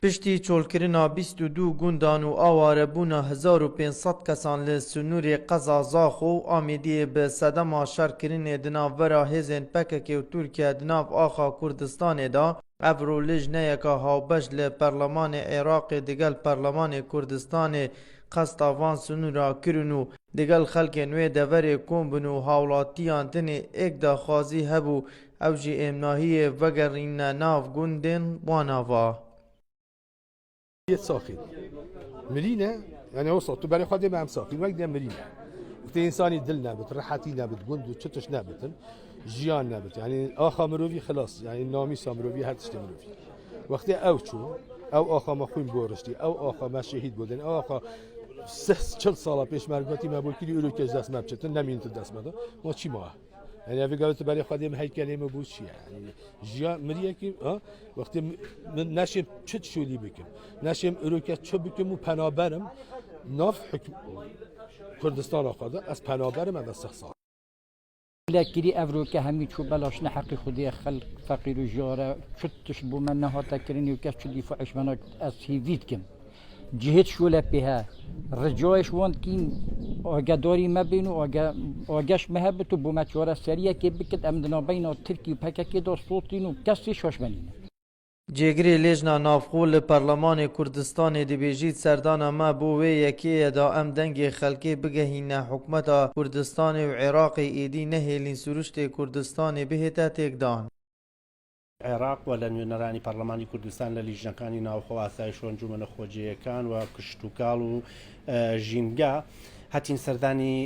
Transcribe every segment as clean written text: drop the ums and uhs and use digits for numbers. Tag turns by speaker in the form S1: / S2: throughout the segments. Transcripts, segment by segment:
S1: پشتی چولکرنا 22 گوندان و آواربونا 1500 کسان لسنوری قزا زاخو آمیدی به صدما شرکرین دناف ورا هزین پکک و ترکیه دناف آخا کردستان دا افرو لجنه که هاوبش لپرلمان عراق دیگل پرلمان کردستان قصداوان سنورا کرنو دیگل خلک نوی دوری کومبنو هاولاتیان تنی ایک دا خوازی هبو اوجی امناهی وگرین ناف گوندن واناوا
S2: ساخن مرينا يعني وصلت تبعني خادم عم ساخن وقت مرينا وقت إنساني دل نابت راحتي نابت جند وشتش نابت جيان نابت يعني آخا مروفي خلاص يعني نامي سامروفي هاتش مروفي وقت أو شو أو آخا ما خوين بورشتي أو آخا ما شهيد بودن أو آخا سه چل ساله پیش مرگاتی ما بولکی اولو که دست مبچتن نمین تو دست مده ما چی ماه يعني أبي قالت بري خادم هاي كلمة بوش يعني جيا مريا كي وقت من نشم شد شو لي بكم نشم أروكات شو بكم وبنابرم ناف حكم كردستان آخذ از بنابرم از سخصار
S3: لكن أفروكا همي شو بلاش نحقق خدي خلق فقير وجارة شو تشبو من نها تكرني وكاش شو دفاعش منك أسهيفيتكم جهت شو لبها رجايش وان كين آگداری مبین و آگش مهبت و بومچوره سریع که بکت امدنا بین ترکی و پککی دا صوتین و کسی شاش منینه
S1: جگری لیجنا نافخول پارلمان کردستان دیبیجید سردان ما بووی یکی دا ام دنگ خلکی بگهین حکمت کردستان و عراق ایدی نهیلین سروشت کردستان بهتا تکدان
S4: عێراق و لە نوێنەرانی پەرلەمانی کوردستان لە لیژنەکانی ناوخۆ ئاسایش و ئەنجومەنە خۆجیەکان و کشتوکاڵ و ژینگا هاتین سەردانی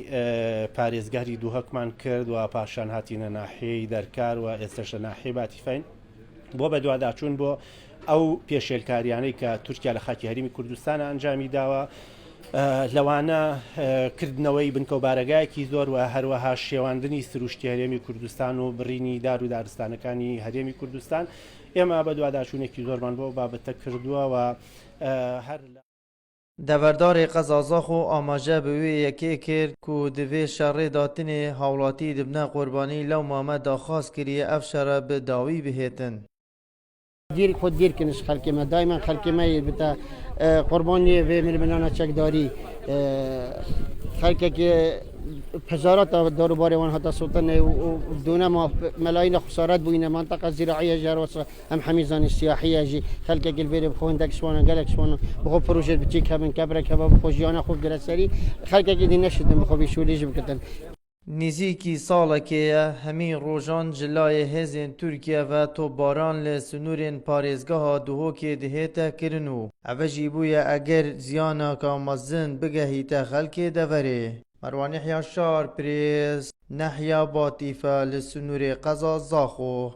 S4: پارێزگاری دووهەکمان کرد و پاشان هاتینە ناحیەی دەرکار و ئێستش لە ناحیەی باتیفەین بۆ بە دوواداچوون بۆ ئەو پێشێلکاریانەی کە تورکیا لە خاکی هەرێمی کوردستانە ئەنجامی داوە لەوانە کردنەوەی بنکەوبارەگایەکی زۆر و هەروەها شێواندنی سروشتی هەرێمی کوردستان و بڕینی دار و دارستانەکانی هەرێمی کوردستان ئێمە بە دوواداچوونێکی زۆرمان بۆ بابەتە کردووە و هەر
S1: دەوەرداری قەزازاخ و ئاماژە بەوێ یەکێ کرد کو divê şerrêdatinê hawlatî dibne qurbanî lew mame daxwaz kiriye ev şerre bi dawî bihêtin.
S5: دير خود دير كنش خلقي ما دائما خلقي ما بتا قرباني في من چکداری خلقي که هزارات دارو باره وان حتی سلطان و دونه ما ملايين خسارات بوينه منطقه زراعيه جروس هم حميزان السياحيه جي خلقي que البير بخوندك سوانا قالك سوانا بخو بروجه بتيك من كبره كباب خوجيانا خو جرسري خلقي que دي نشد بخو بيشوليج بكتن
S1: نزیکی سالکه همین روزان جلای هزین ترکیه و توباران لسنورین پارێزگاها دوهوکی دهیتا کرنو اوجی بوی اگر زیانا که مزن بگهیتا خلک دوره مروان یحیی شار پریس نحیا باطیفه لسنور قزا زاخو